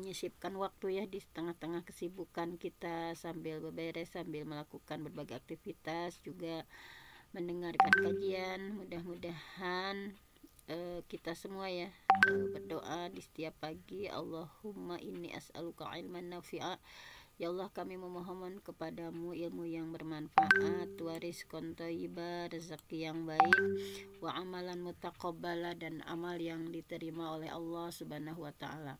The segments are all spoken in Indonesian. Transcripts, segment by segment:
menyisipkan waktu ya di tengah-tengah kesibukan kita, sambil beberes, sambil melakukan berbagai aktivitas, juga mendengarkan kajian. Mudah-mudahan kita semua ya berdoa di setiap pagi, Allahumma inni as'aluka ilman nafi'a, ya Allah kami memohon kepadamu ilmu yang bermanfaat, wa rizqan thayyiba, rezeki yang baik, wa amalan mutaqabbala, dan amal yang diterima oleh Allah Subhanahu wa taala.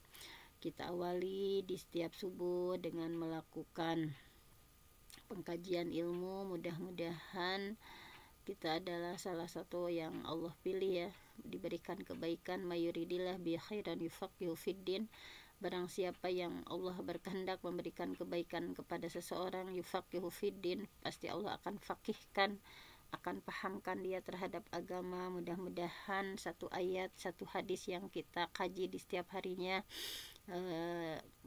Kita awali di setiap subuh dengan melakukan pengkajian ilmu. Mudah-mudahan kita adalah salah satu yang Allah pilih ya, diberikan kebaikan. Mayuridillah bi khairan yufaqihu fiddin, barang siapa yang Allah berkehendak memberikan kebaikan kepada seseorang, yufaqihu fiddin, pasti Allah akan fakihkan, akan pahamkan dia terhadap agama. Mudah-mudahan satu ayat, satu hadis yang kita kaji di setiap harinya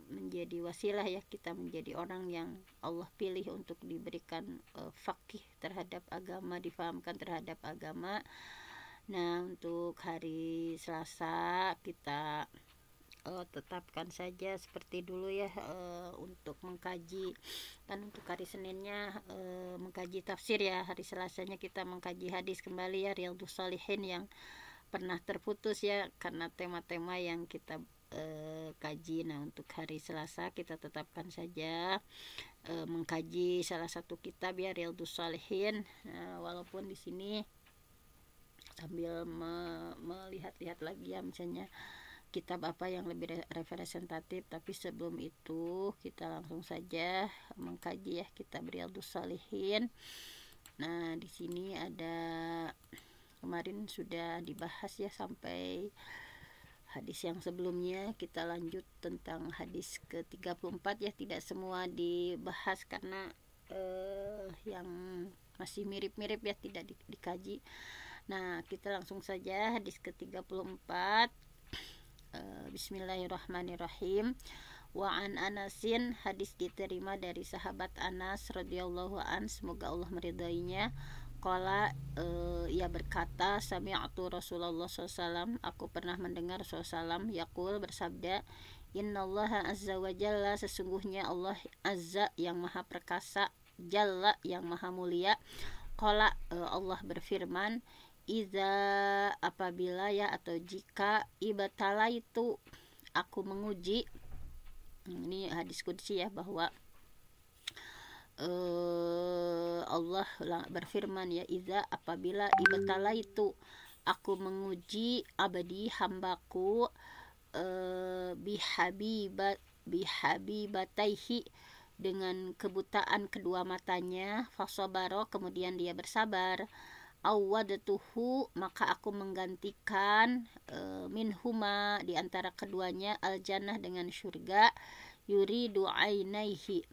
menjadi wasilah ya, kita menjadi orang yang Allah pilih untuk diberikan fakih terhadap agama, difahamkan terhadap agama. Nah, untuk hari Selasa kita tetapkan saja seperti dulu ya, untuk mengkaji. Dan untuk hari Seninnya mengkaji tafsir ya, hari Selasanya kita mengkaji hadis kembali ya, Riyadhus Shalihin yang pernah terputus ya karena tema-tema yang kita kaji. Nah, untuk hari Selasa kita tetapkan saja mengkaji salah satu kitab ya, Riyadhus Shalihin. Walaupun di sini sambil melihat-lihat lagi ya, misalnya kitab apa yang lebih representatif, tapi sebelum itu kita langsung saja mengkaji ya kitab Riyadhus Shalihin. Nah, di sini ada, kemarin sudah dibahas ya sampai hadis yang sebelumnya. Kita lanjut tentang hadis ke-34 ya, tidak semua dibahas karena yang masih mirip-mirip ya tidak dikaji. Nah, kita langsung saja hadis ke-34. Bismillahirrahmanirrahim. Wa an Anasin, hadis diterima dari sahabat Anas radhiyallahu an, semoga Allah meridainya. Qala, ia berkata, sami'tu Rasulullah SAW, aku pernah mendengar Rasulullah SAW yaqul, bersabda, innallaha azza wa jalla, sesungguhnya Allah azza yang maha perkasa, jalla yang maha mulia. Qala, Allah berfirman, iza, apabila ya atau jika, ibatala itu aku menguji. Ini hadis qudsi ya, bahwa Allah berfirman ya, iza, apabila, ibtala itu aku menguji, abadi hambaku, bihabibataihi, dengan kebutaan kedua matanya, fasabaro, kemudian dia bersabar, awadatuhu, maka aku menggantikan minhuma, di antara keduanya, aljannah, dengan syurga, yuridu ainaihi.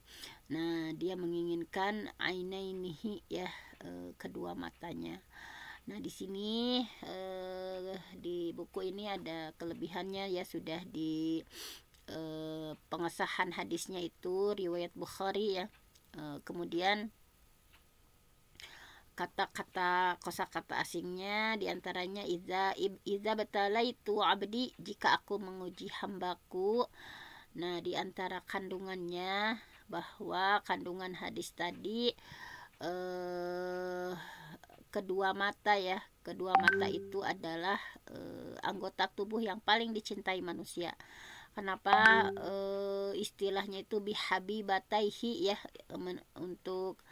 Nah, dia menginginkan ainainihi ya, kedua matanya. Nah, di sini di buku ini ada kelebihannya ya, sudah di pengesahan hadisnya itu riwayat Bukhari ya. Kemudian kata-kata kosakata asingnya diantaranya iza batalaitu abdi, jika aku menguji hambaku. Nah, diantara kandungannya bahwa kandungan hadis tadi kedua mata ya, kedua mata itu adalah anggota tubuh yang paling dicintai manusia. Kenapa istilahnya itu bihabibataihi ya, untuk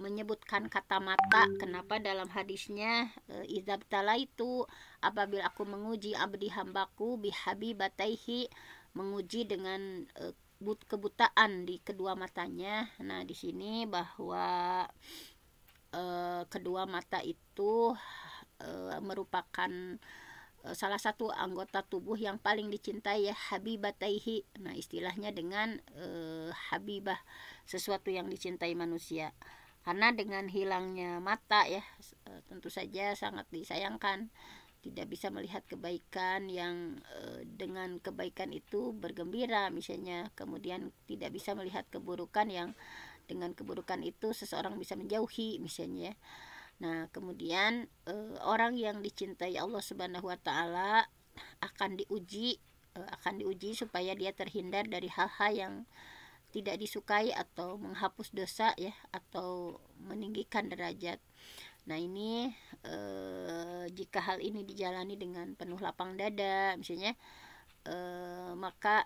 menyebutkan kata mata. Kenapa dalam hadisnya idzabtala itu, apabila aku menguji abdi hambaku, bihabibataihi, menguji dengan kebutaan di kedua matanya. Nah, di sini bahwa kedua mata itu merupakan salah satu anggota tubuh yang paling dicintai ya, habibataihi. Nah, istilahnya dengan habibah, sesuatu yang dicintai manusia. Karena dengan hilangnya mata ya, tentu saja sangat disayangkan, tidak bisa melihat kebaikan yang dengan kebaikan itu bergembira misalnya, kemudian tidak bisa melihat keburukan yang dengan keburukan itu seseorang bisa menjauhi misalnya. Nah, kemudian orang yang dicintai Allah Subhanahu wa taala akan diuji akan diuji supaya dia terhindar dari hal-hal yang tidak disukai atau menghapus dosa ya, atau meninggikan derajat. Nah ini jika hal ini dijalani dengan penuh lapang dada misalnya, maka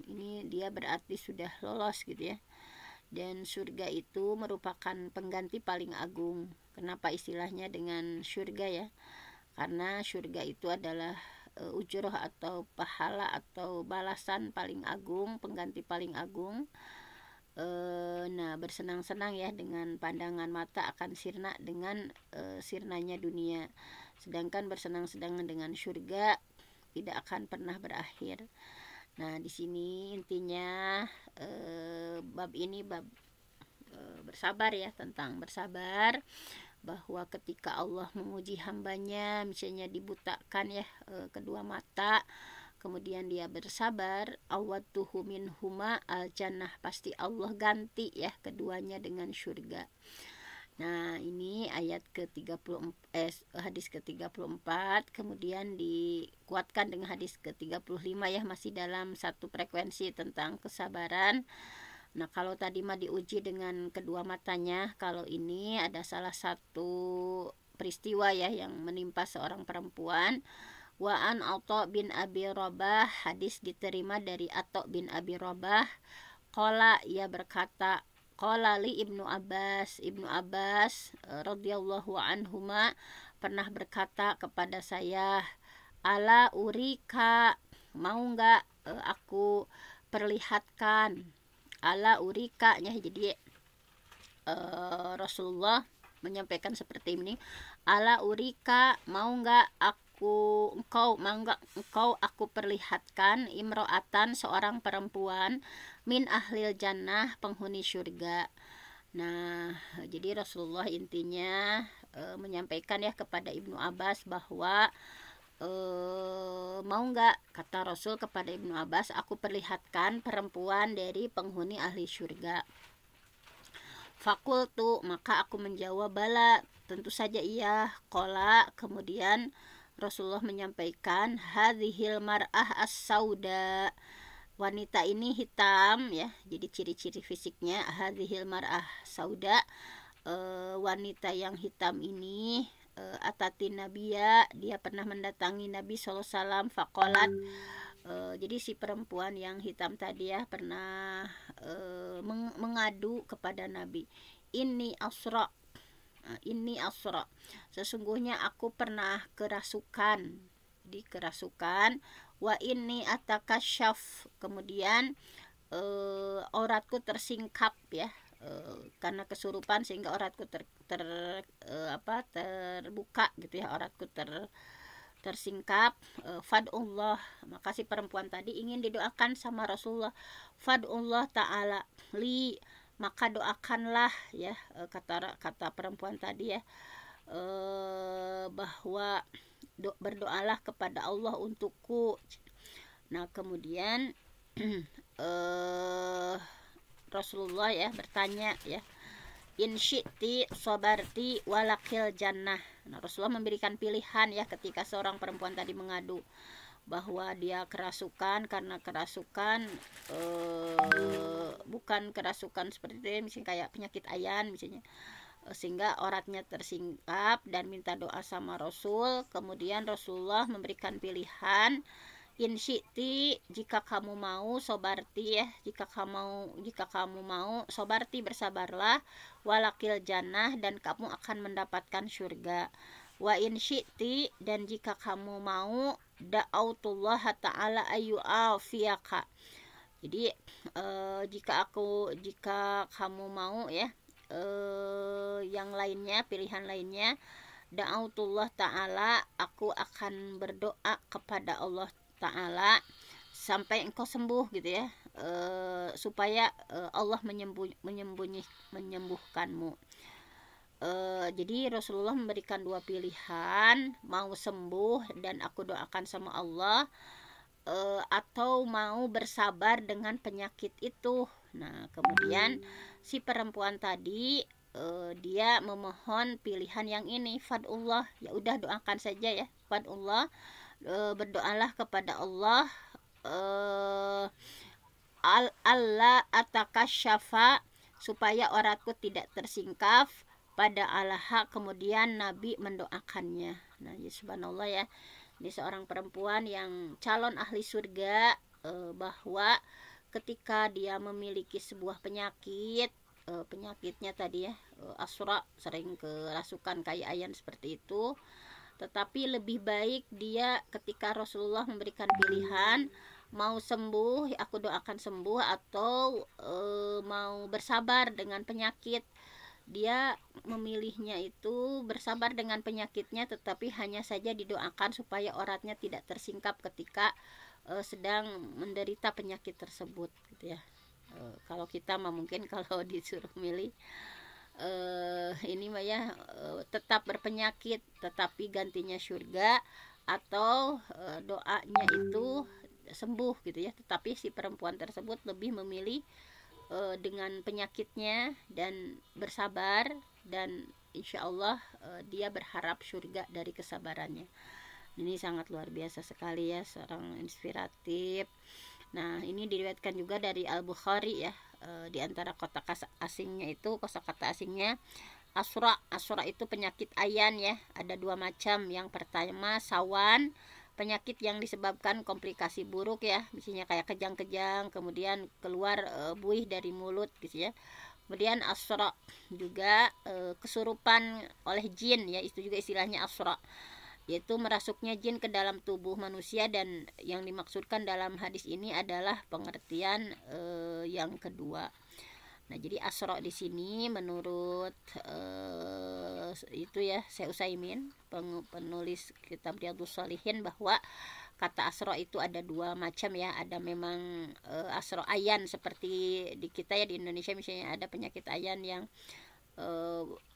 ini dia berarti sudah lolos gitu ya. Dan surga itu merupakan pengganti paling agung. Kenapa istilahnya dengan surga ya? Karena surga itu adalah ujroh atau pahala atau balasan paling agung, pengganti paling agung. Nah bersenang-senang ya dengan pandangan mata akan sirna dengan sirnanya dunia, sedangkan bersenang-senang dengan surga tidak akan pernah berakhir. Nah di sini intinya bab ini bab bersabar ya, tentang bersabar, bahwa ketika Allah menguji hambanya misalnya dibutakan ya kedua mata, kemudian dia bersabar, awatuhu minhuma al jannah, pasti Allah ganti ya keduanya dengan surga. Nah ini ayat hadis ke-34, kemudian dikuatkan dengan hadis ke-35 ya, masih dalam satu frekuensi tentang kesabaran. Nah kalau tadi mah diuji dengan kedua matanya, kalau ini ada salah satu peristiwa ya yang menimpa seorang perempuan. Wa an Atha bin Abi Rabah, hadis diterima dari Atha bin Abi Rabah. Qala, ia berkata, qala li Ibnu Abbas, Ibnu Abbas radhiyallahu anhuma pernah berkata kepada saya, ala urika, mau enggak aku perlihatkan. Ala urika nya, jadi Rasulullah menyampaikan seperti ini, ala urika, mau enggak engkau aku perlihatkan, imro'atan, seorang perempuan, min ahlil jannah, penghuni surga. Nah jadi Rasulullah intinya menyampaikan ya kepada Ibnu Abbas bahwa mau enggak, kata Rasul kepada Ibnu Abbas, aku perlihatkan perempuan dari penghuni ahli surga. Fakultu, maka aku menjawab, bala, tentu saja iya. Qala, kemudian Rasulullah menyampaikan, hadhil mar'ah as-sauda, wanita ini hitam ya, jadi ciri-ciri fisiknya hadhil mar'ah sauda, wanita yang hitam ini atatin nabiya, dia pernah mendatangi Nabi SAW. Fakolat, jadi si perempuan yang hitam tadi ya pernah mengadu kepada Nabi, ini asra, sesungguhnya aku pernah kerasukan, di kerasukan. Wa ini atakasyaf, kemudian auratku tersingkap ya, karena kesurupan sehingga auratku terbuka gitu ya, auratku tersingkap. Fadullah, maka si perempuan tadi ingin didoakan sama Rasulullah. Fadullah ta'ala li, maka doakanlah ya, kata perempuan tadi ya, bahwa berdoalah kepada Allah untukku. Nah kemudian Rasulullah ya bertanya ya, in syi'ti sabarti walakil jannah. Nah Rasulullah memberikan pilihan ya ketika seorang perempuan tadi mengadu bahwa dia kerasukan, karena kerasukan bukan kerasukan seperti itu misalnya kayak penyakit ayan misalnya, sehingga auratnya tersingkap dan minta doa sama Rasul. Kemudian Rasulullah memberikan pilihan, in syi'ti, jika kamu mau, sobarti ya, jika kamu mau, sobarti, bersabarlah, walakil jannah, dan kamu akan mendapatkan surga. Wa in syi'ti, dan jika kamu mau, da'autullah ta'ala ayyu'afiyaka, jadi jika kamu mau ya, yang lainnya, pilihan lainnya, da'autullah ta'ala, aku akan berdoa kepada Allah Ta'ala sampai engkau sembuh gitu ya, supaya Allah menyembuhkanmu. Jadi Rasulullah memberikan dua pilihan, mau sembuh dan aku doakan sama Allah, atau mau bersabar dengan penyakit itu. Nah kemudian si perempuan tadi dia memohon pilihan yang ini, fadullah, ya udah doakan saja ya, fadullah, berdoalah kepada Allah Allah atakasyafa, supaya auratku tidak tersingkap pada alaha. Kemudian Nabi mendoakannya. Nah, ya subhanallah ya, ini seorang perempuan yang calon ahli surga, bahwa ketika dia memiliki sebuah penyakit, penyakitnya tadi ya, asra, sering kerasukan kayak ayan seperti itu, tetapi lebih baik dia ketika Rasulullah memberikan pilihan, mau sembuh, aku doakan sembuh, atau mau bersabar dengan penyakit, dia memilihnya itu bersabar dengan penyakitnya, tetapi hanya saja didoakan supaya auratnya tidak tersingkap ketika sedang menderita penyakit tersebut gitu ya. Kalau kita mah mungkin kalau disuruh milih, ini mah ya, tetap berpenyakit tetapi gantinya surga, atau doanya itu sembuh gitu ya. Tetapi si perempuan tersebut lebih memilih dengan penyakitnya dan bersabar, dan insya Allah dia berharap surga dari kesabarannya. Ini sangat luar biasa sekali ya, seorang inspiratif. Nah, ini diriwayatkan juga dari Al-Bukhari ya, di antara kosakata asingnya itu, kosakata asingnya asra. Asra itu penyakit ayan ya, ada dua macam. Yang pertama sawan, penyakit yang disebabkan komplikasi buruk ya, misalnya kayak kejang-kejang, kemudian keluar buih dari mulut gitu ya. Kemudian asra juga kesurupan oleh jin ya, itu juga istilahnya asra, yaitu merasuknya jin ke dalam tubuh manusia. Dan yang dimaksudkan dalam hadis ini adalah pengertian yang kedua. Nah, jadi asra di sini menurut itu ya, Syekh Utsaimin, penulis kitab Riyadhus Shalihin, bahwa kata asra itu ada dua macam ya. Ada memang asra ayan seperti di kita ya, di Indonesia misalnya ada penyakit ayan yang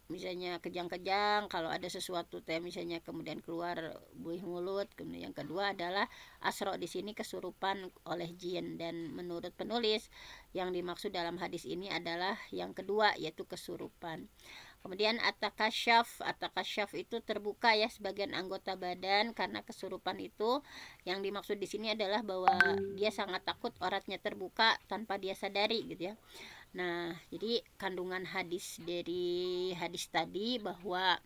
misalnya kejang-kejang, kalau ada sesuatu teh misalnya kemudian keluar buih mulut. Kemudian yang kedua adalah asra di sini kesurupan oleh jin, dan menurut penulis yang dimaksud dalam hadis ini adalah yang kedua, yaitu kesurupan. Kemudian atakasyaf itu terbuka ya sebagian anggota badan karena kesurupan itu. Yang dimaksud di sini adalah bahwa dia sangat takut auratnya terbuka tanpa dia sadari gitu ya. Nah, jadi kandungan hadis dari hadis tadi bahwa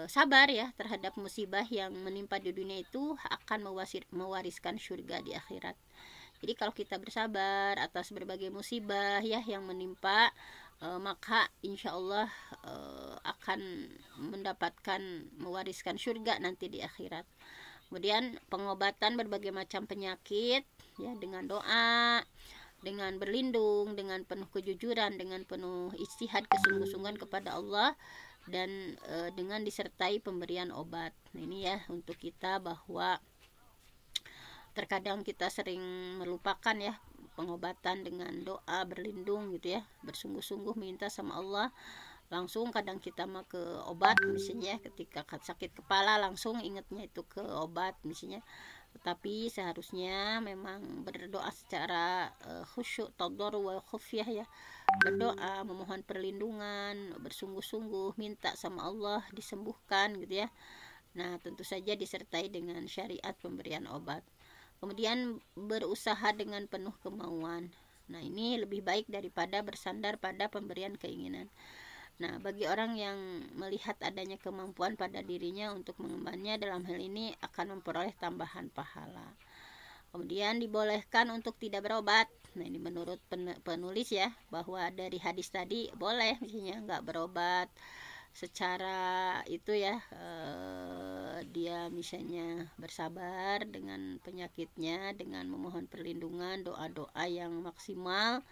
sabar ya terhadap musibah yang menimpa di dunia itu akan mewariskan surga di akhirat. Jadi kalau kita bersabar atas berbagai musibah ya yang menimpa, maka insya Allah akan mendapatkan mewariskan surga nanti di akhirat. Kemudian pengobatan berbagai macam penyakit ya dengan doa, dengan berlindung, dengan penuh kejujuran, dengan penuh ijtihad, kesungguh-sungguhan kepada Allah, dan dengan disertai pemberian obat. Nah, ini ya untuk kita, bahwa terkadang kita sering melupakan ya pengobatan dengan doa, berlindung gitu ya, bersungguh-sungguh minta sama Allah. Langsung kadang kita mah ke obat misalnya, ketika sakit kepala langsung ingatnya itu ke obat misalnya. Tetapi seharusnya memang berdoa secara khusyuk, tadarru wa khufyah ya. Berdoa, memohon perlindungan, bersungguh-sungguh minta sama Allah disembuhkan gitu ya. Nah, tentu saja disertai dengan syariat pemberian obat. Kemudian berusaha dengan penuh kemauan. Nah, ini lebih baik daripada bersandar pada pemberian keinginan. Nah, bagi orang yang melihat adanya kemampuan pada dirinya untuk mengembannya, dalam hal ini akan memperoleh tambahan pahala. Kemudian dibolehkan untuk tidak berobat. Nah, ini menurut penulis ya, bahwa dari hadis tadi boleh misalnya nggak berobat secara itu ya, dia misalnya bersabar dengan penyakitnya dengan memohon perlindungan, doa-doa yang maksimal.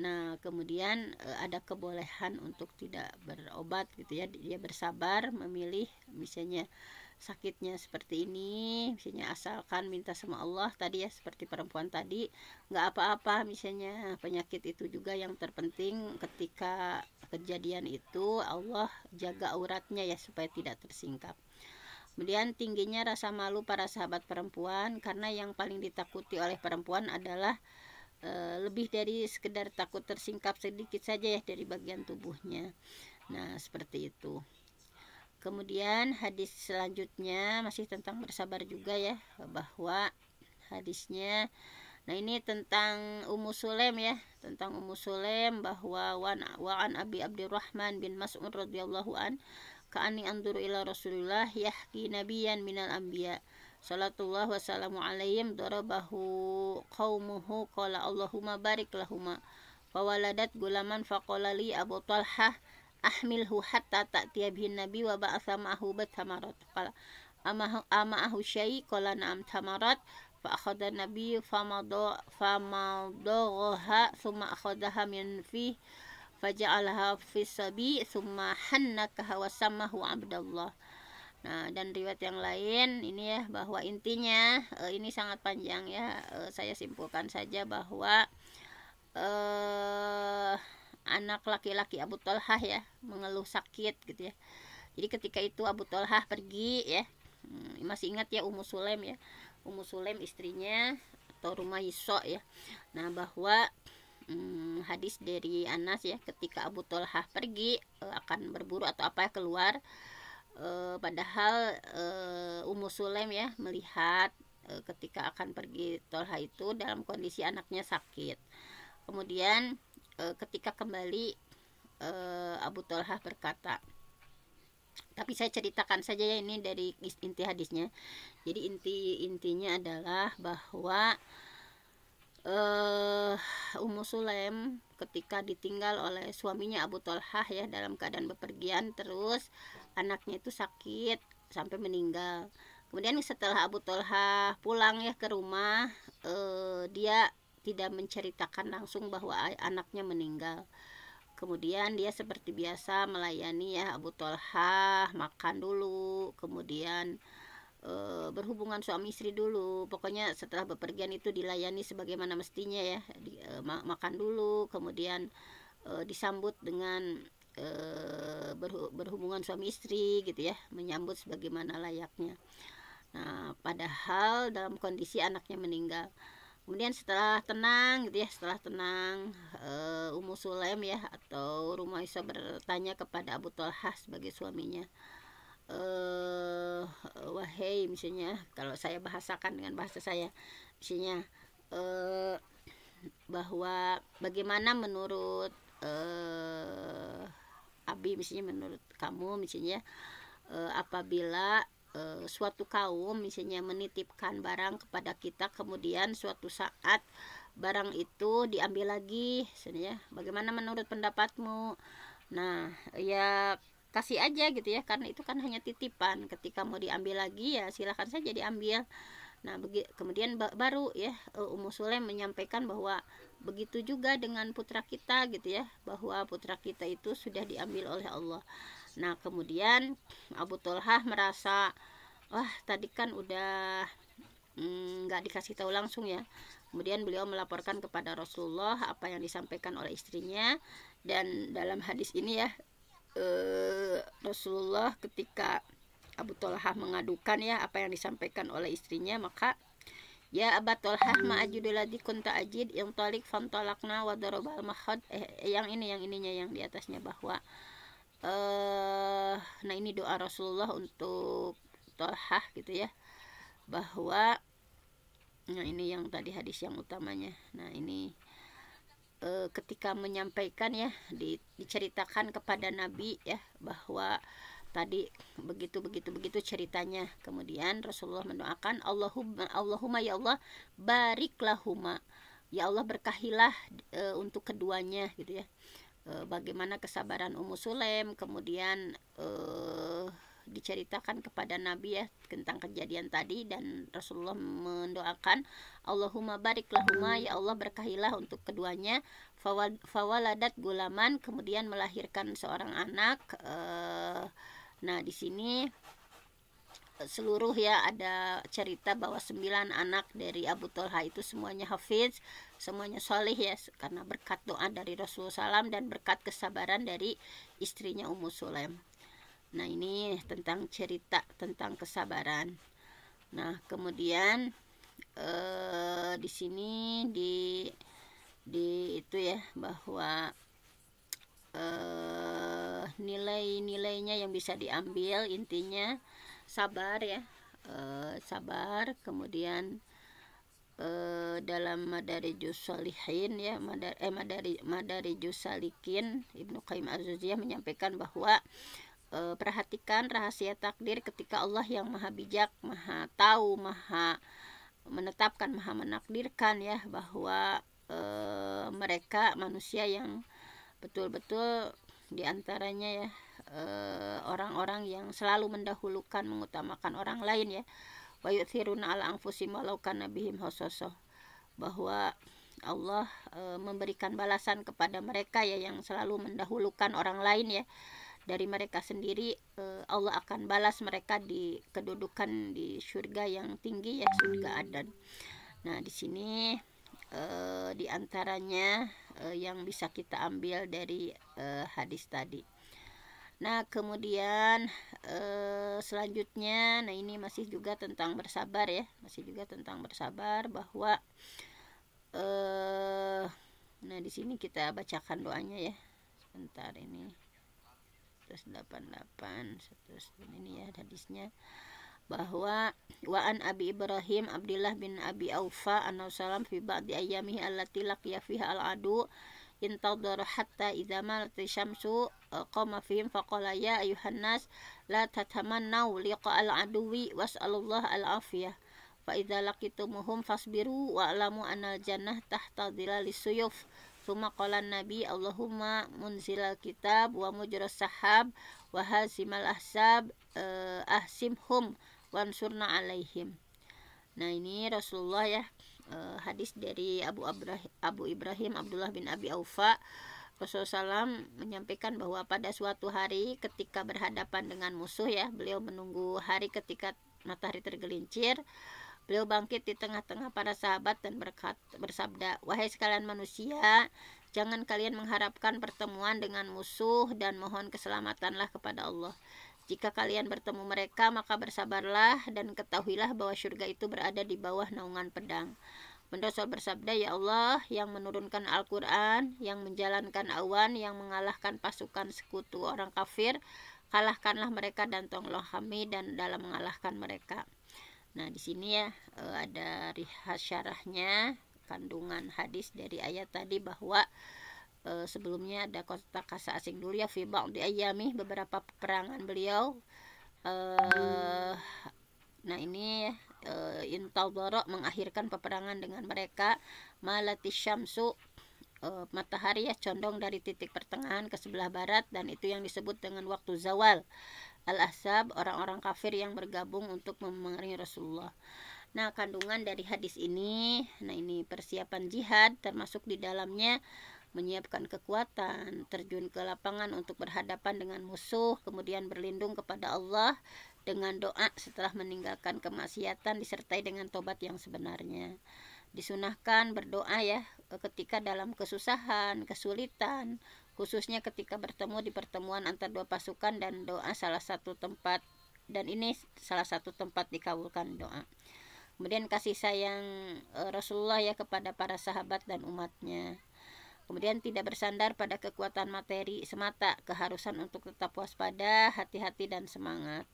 Nah, kemudian ada kebolehan untuk tidak berobat gitu ya, dia bersabar memilih misalnya sakitnya seperti ini, misalnya asalkan minta sama Allah tadi ya, seperti perempuan tadi, nggak apa-apa misalnya penyakit itu juga. Yang terpenting ketika kejadian itu Allah jaga auratnya ya supaya tidak tersingkap. Kemudian tingginya rasa malu para sahabat perempuan, karena yang paling ditakuti oleh perempuan adalah lebih dari sekedar takut tersingkap sedikit saja ya dari bagian tubuhnya. Nah, seperti itu. Kemudian hadis selanjutnya masih tentang bersabar juga ya, bahwa hadisnya. Nah ini tentang Ummu Sulaim ya, tentang Ummu Sulaim bahwa wa an Abi Abdurrahman bin Mas'ud radhiyallahu an ka'ani anzuru ila Rasulillah yahki nabiyan minal anbiya salatullah wassalamu alaihim darabahu qaumuhu qala Allahumma barik lahuma fawaladat gulaman faqala li Abu Talhah ahmilhu hatta ta'tiya bihin nabi wa ba'atha ma'ahu batamarat qala ama'ahu syai qala na'am tamarat فأخذ النبي فمضغها ثم أخذها من فيه فجعلها في الصبي ثم حنكها وسمه عبد الله. Nah, dan riwayat yang lain ini ya, bahwa intinya ini sangat panjang ya, saya simpulkan saja bahwa anak laki-laki Abu Talhah ya mengeluh sakit gitu ya. Jadi ketika itu Abu Talhah pergi ya, masih ingat ya Ummu Sulaim ya, Ummu Sulaim istrinya atau Rumayso ya. Nah bahwa hadis dari Anas ya, ketika Abu Talhah pergi akan berburu atau apa ya keluar, padahal Ummu Sulaim ya melihat ketika akan pergi Talha itu dalam kondisi anaknya sakit. Kemudian ketika kembali Abu Talhah berkata, tapi saya ceritakan saja ya ini dari inti hadisnya. Jadi intinya adalah bahwa Ummu Sulaim ketika ditinggal oleh suaminya Abu Talhah ya dalam keadaan bepergian, terus anaknya itu sakit sampai meninggal. Kemudian setelah Abu Talhah pulang ya ke rumah, dia tidak menceritakan langsung bahwa anaknya meninggal. Kemudian dia seperti biasa melayani ya Abu Talhah, makan dulu, kemudian berhubungan suami istri dulu. Pokoknya setelah bepergian itu dilayani sebagaimana mestinya ya, makan dulu, kemudian disambut dengan berhubungan suami istri gitu ya, menyambut sebagaimana layaknya. Nah, padahal dalam kondisi anaknya meninggal. Kemudian setelah tenang gitu ya, Ummu Sulaim ya atau Rumayso bertanya kepada Abu Talhah sebagai suaminya, wahai, misalnya kalau saya bahasakan dengan bahasa saya, misalnya bahwa bagaimana menurut Abi, misalnya menurut kamu misalnya apabila suatu kaum misalnya menitipkan barang kepada kita, kemudian suatu saat barang itu diambil lagi, misalnya bagaimana menurut pendapatmu? Nah ya kasih aja gitu ya, karena itu kan hanya titipan. Ketika mau diambil lagi ya silahkan saja diambil. Nah kemudian baru ya Ummu Sulaim menyampaikan bahwa begitu juga dengan putra kita gitu ya, bahwa putra kita itu sudah diambil oleh Allah. Nah kemudian Abu Talhah merasa, wah tadi kan udah nggak dikasih tahu langsung ya. Kemudian beliau melaporkan kepada Rasulullah apa yang disampaikan oleh istrinya. Dan dalam hadis ini ya, Rasulullah ketika Abu Talhah mengadukan ya apa yang disampaikan oleh istrinya, maka ya Abu Talhah ma'ajudul ladzi kunta ajid yang talik fantalakna wa darabal mahad, yang ininya yang di atasnya, bahwa nah ini doa Rasulullah untuk Talhah gitu ya, bahwa nah ini yang tadi hadis yang utamanya. Nah ini ketika menyampaikan ya, diceritakan kepada Nabi ya bahwa tadi begitu ceritanya. Kemudian Rasulullah mendoakan, Allahumma ya Allah bariklahuma, ya Allah berkahilah untuk keduanya gitu ya. Bagaimana kesabaran Ummu Sulaim, kemudian diceritakan kepada Nabi ya tentang kejadian tadi, dan Rasulullah mendoakan Allahumma barik lahuma, ya Allah berkahilah untuk keduanya. Fawaladat gulaman, kemudian melahirkan seorang anak. Nah di sini seluruh ya ada cerita bahwa 9 anak dari Abu Talha itu semuanya hafiz, semuanya soleh ya, karena berkat doa dari Rasulullah SAW dan berkat kesabaran dari istrinya Ummu Sulaim. Nah ini tentang cerita tentang kesabaran. Nah kemudian di sini di itu ya, bahwa nilai-nilainya yang bisa diambil intinya sabar ya, sabar, kemudian dalam Madarijus Shalihin ya, Madarijus Salikin, Ibnu Qayyim Az-Jauziyah menyampaikan bahwa perhatikan rahasia takdir ketika Allah yang maha bijak, maha tahu, maha menetapkan, maha menakdirkan ya, bahwa mereka manusia yang betul-betul diantaranya ya orang-orang yang selalu mendahulukan, mengutamakan orang lain ya, wa yu'thiruna ala anfusihim walau kana bihim khasasah, bahwa Allah memberikan balasan kepada mereka ya yang selalu mendahulukan orang lain ya dari mereka sendiri. Allah akan balas mereka di kedudukan di surga yang tinggi ya, surga Adan. Nah, di sini diantaranya yang bisa kita ambil dari hadis tadi. Nah, kemudian selanjutnya, nah ini masih juga tentang bersabar ya, masih juga tentang bersabar, bahwa nah di sini kita bacakan doanya ya. Sebentar ini. 188 ini ya hadisnya, bahwa wa an Abi Ibrahim Abdullah bin Abi Aufa anna salam fi ba'di ayyamihi allati laqiya fiha al-adu intadhara hatta idza malat syamsu qama fihim faqala ya ayuhan nas la tatamannu liqa al-aduwi was'alullah al-afiyah fa idza laqitumuhum fasbiru wa alamu anal jannah tahta dhilalis suyuf. Tsumma qala nabi Allahumma munzilal kitab wa mujras sahab wa hazimal ahsab ahsimhum wansurna alaihim. Nah, ini Rasulullah ya, hadis dari Abu Ibrahim Abdullah bin Abi Aufa. Rasulullah SAW menyampaikan bahwa pada suatu hari ketika berhadapan dengan musuh ya, beliau menunggu hari ketika matahari tergelincir. Beliau bangkit di tengah-tengah para sahabat dan bersabda, wahai sekalian manusia, jangan kalian mengharapkan pertemuan dengan musuh dan mohon keselamatanlah kepada Allah. Jika kalian bertemu mereka, maka bersabarlah dan ketahuilah bahwa surga itu berada di bawah naungan pedang. Rasul bersabda, ya Allah yang menurunkan Al-Quran, yang menjalankan awan, yang mengalahkan pasukan sekutu orang kafir, kalahkanlah mereka dan tolonglah kami dan dalam mengalahkan mereka. Nah, di sini ya ada syarahnya, kandungan hadis dari ayat tadi, bahwa sebelumnya ada kata asing dulu ya, fi ba'di ayyami, beberapa peperangan beliau. Nah, ini intadhara, mengakhirkan peperangan dengan mereka, malati syamsu, matahari ya condong dari titik pertengahan ke sebelah barat, dan itu yang disebut dengan waktu zawal. Al-Ahzab, orang-orang kafir yang bergabung untuk memerangi Rasulullah. Nah, kandungan dari hadis ini, nah ini persiapan jihad, termasuk di dalamnya menyiapkan kekuatan, terjun ke lapangan untuk berhadapan dengan musuh, kemudian berlindung kepada Allah dengan doa setelah meninggalkan kemaksiatan, disertai dengan tobat yang sebenarnya. Disunahkan berdoa ya ketika dalam kesusahan, kesulitan, khususnya ketika bertemu di pertemuan antar dua pasukan, dan doa salah satu tempat, dan ini salah satu tempat dikabulkan doa. Kemudian kasih sayang Rasulullah ya kepada para sahabat dan umatnya. Kemudian tidak bersandar pada kekuatan materi semata, keharusan untuk tetap waspada, hati-hati dan semangat.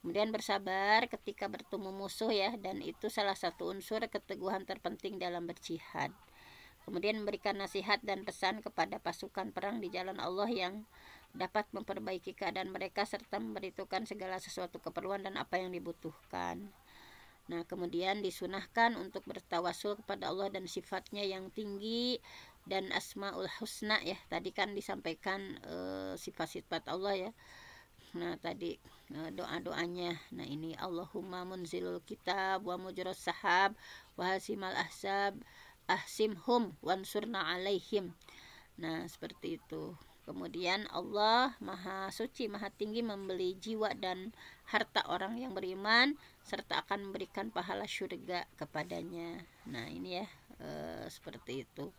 Kemudian bersabar ketika bertemu musuh ya, dan itu salah satu unsur keteguhan terpenting dalam berjihad. Kemudian memberikan nasihat dan pesan kepada pasukan perang di jalan Allah yang dapat memperbaiki keadaan mereka serta memberitahukan segala sesuatu keperluan dan apa yang dibutuhkan. Nah, kemudian disunahkan untuk bertawasul kepada Allah dan sifatnya yang tinggi dan asmaul husna ya. Tadi kan disampaikan sifat-sifat Allah ya. Nah, tadi doa-doanya. Nah, ini Allahumma munzilul kitab wa mujras sahab wa hasimal ahsab ahsimhum wansurna alaihim. Nah, seperti itu. Kemudian Allah maha suci, maha tinggi membeli jiwa dan harta orang yang beriman, serta akan memberikan pahala syurga kepadanya. Nah, ini ya seperti itu,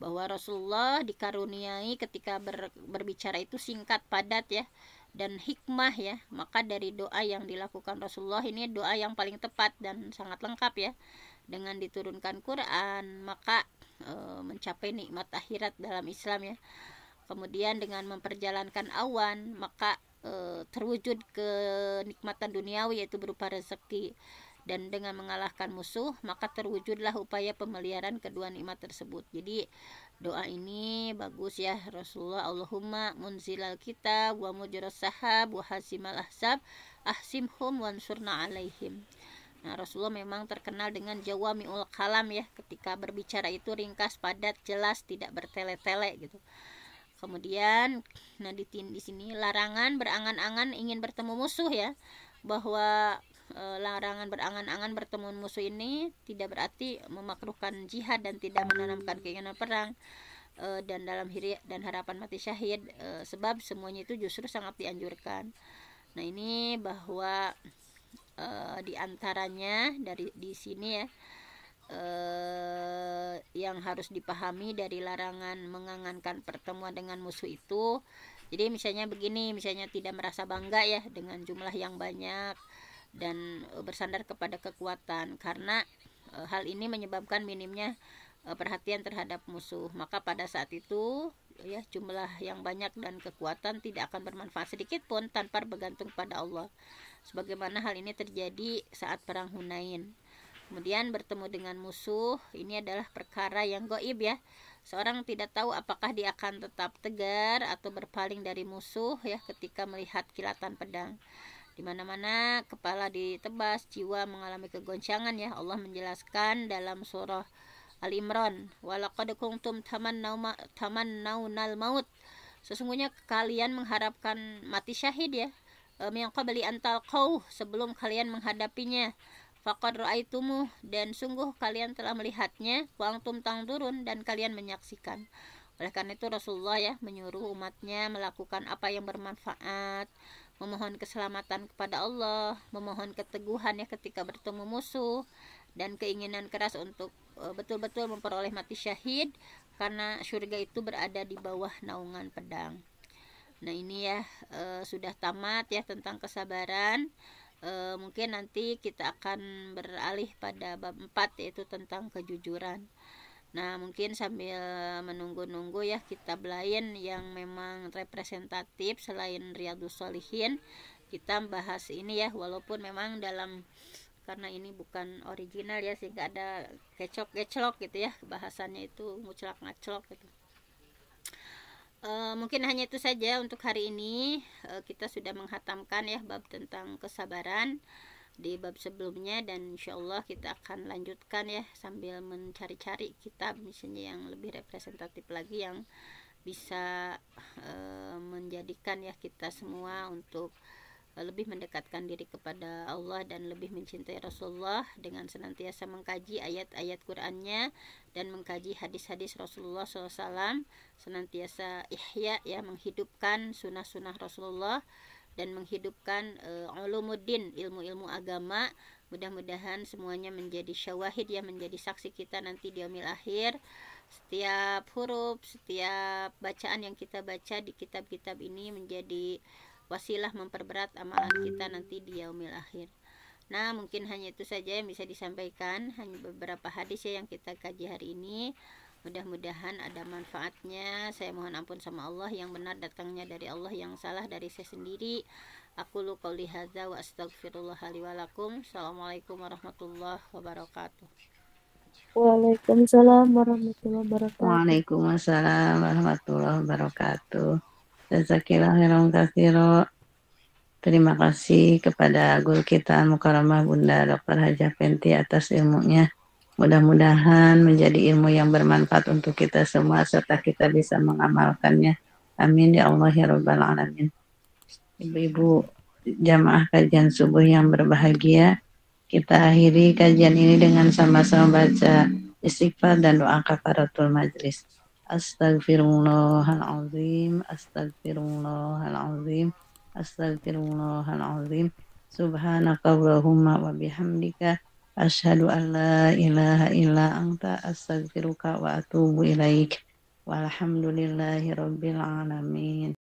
bahwa Rasulullah dikaruniai ketika berbicara itu singkat, padat ya, dan hikmah ya. Maka dari doa yang dilakukan Rasulullah, ini doa yang paling tepat dan sangat lengkap ya. Dengan diturunkan Quran, maka mencapai nikmat akhirat dalam Islam ya. Kemudian dengan memperjalankan awan, maka terwujud kenikmatan duniawi, yaitu berupa rezeki. dan dengan mengalahkan musuh, maka terwujudlah upaya pemeliharaan kedua nikmat tersebut. Jadi doa ini bagus ya Rasulullah, Allahumma munzilal kitab wa mujras sahab wa hasimal ahsab ahsimhum wansurna alaihim. Nah, Rasulullah memang terkenal dengan jawami'ul kalam ya, ketika berbicara itu ringkas, padat, jelas, tidak bertele-tele gitu. Kemudian, nah di sini larangan berangan-angan ingin bertemu musuh ya, bahwa larangan berangan-angan bertemu musuh ini tidak berarti memakruhkan jihad dan tidak menanamkan keinginan perang dan dalam dan harapan mati syahid, sebab semuanya itu justru sangat dianjurkan. Nah ini bahwa di antaranya di sini ya, yang harus dipahami dari larangan mengangankan pertemuan dengan musuh itu. Jadi misalnya begini, misalnya tidak merasa bangga ya dengan jumlah yang banyak dan bersandar kepada kekuatan, karena hal ini menyebabkan minimnya perhatian terhadap musuh. Maka pada saat itu ya, jumlah yang banyak dan kekuatan tidak akan bermanfaat sedikit pun tanpa bergantung pada Allah, sebagaimana hal ini terjadi saat perang Hunain. Kemudian bertemu dengan musuh ini adalah perkara yang gaib ya. Seorang tidak tahu apakah dia akan tetap tegar atau berpaling dari musuh ya ketika melihat kilatan pedang. Di mana-mana kepala ditebas, jiwa mengalami kegoncangan ya. Allah menjelaskan dalam surah Al-Imran, walaqad kuntum tamannawnal maut. Sesungguhnya kalian mengharapkan mati syahid ya. Min qabli an talqauh, sebelum kalian menghadapinya. Faqad ra'aitumuh, dan sungguh kalian telah melihatnya, wa antum tangdurun, dan kalian menyaksikan. Oleh karena itu Rasulullah ya menyuruh umatnya melakukan apa yang bermanfaat, memohon keselamatan kepada Allah, memohon keteguhan ya ketika bertemu musuh, dan keinginan keras untuk betul-betul memperoleh mati syahid, karena surga itu berada di bawah naungan pedang. Nah ini ya sudah tamat ya tentang kesabaran. Mungkin nanti kita akan beralih pada bab 4, yaitu tentang kejujuran. Nah mungkin sambil menunggu-nunggu ya kitab lain yang memang representatif selain Riyadhus Shalihin, kita bahas ini ya, walaupun memang karena ini bukan original ya, sehingga ada kecok-keclok gitu ya, bahasannya itu nguclak-ngaclok gitu. Mungkin hanya itu saja untuk hari ini. Kita sudah menghatamkan ya bab tentang kesabaran di bab sebelumnya, dan insyaallah kita akan lanjutkan ya sambil mencari-cari kitab misalnya yang lebih representatif lagi, yang bisa menjadikan ya kita semua untuk lebih mendekatkan diri kepada Allah dan lebih mencintai Rasulullah dengan senantiasa mengkaji ayat-ayat Qur'annya dan mengkaji hadis-hadis Rasulullah SAW, senantiasa ihya ya, menghidupkan sunnah-sunnah Rasulullah dan menghidupkan ulumuddin, ilmu-ilmu agama. Mudah-mudahan semuanya menjadi syawahid ya, menjadi saksi kita nanti di yaumil akhir. Setiap huruf, setiap bacaan yang kita baca di kitab-kitab ini menjadi wasilah memperberat amalan kita nanti di yaumil akhir. Nah mungkin hanya itu saja yang bisa disampaikan, hanya beberapa hadis ya yang kita kaji hari ini. Mudah-mudahan ada manfaatnya. Saya mohon ampun sama Allah, yang benar datangnya dari Allah, yang salah dari saya sendiri. Aqulu qouli hadza wa astaghfirullah li wa lakum. Assalamualaikum warahmatullahi wabarakatuh. Waalaikumsalam warahmatullahi wabarakatuh. Waalaikumsalam warahmatullahi wabarakatuh. Jazakillah khairan katsira. Terima kasih kepada guru kita Mukarramah Bunda Dr. Hajah Fenty atas ilmunya. Mudah-mudahan menjadi ilmu yang bermanfaat untuk kita semua serta kita bisa mengamalkannya. Amin ya Allah ya rabbal alamin. Ibu-ibu jamaah kajian subuh yang berbahagia, kita akhiri kajian ini dengan sama-sama baca istighfar dan doa kafaratul majlis. Astaghfirullahalazim, astaghfirullahalazim, astaghfirullahalazim. Subhanakallahumma wa bihamdika asyhadu an la ilaha illa anta astaghfiruka wa atubu ilaik. Walhamdulillahi rabbil alamin.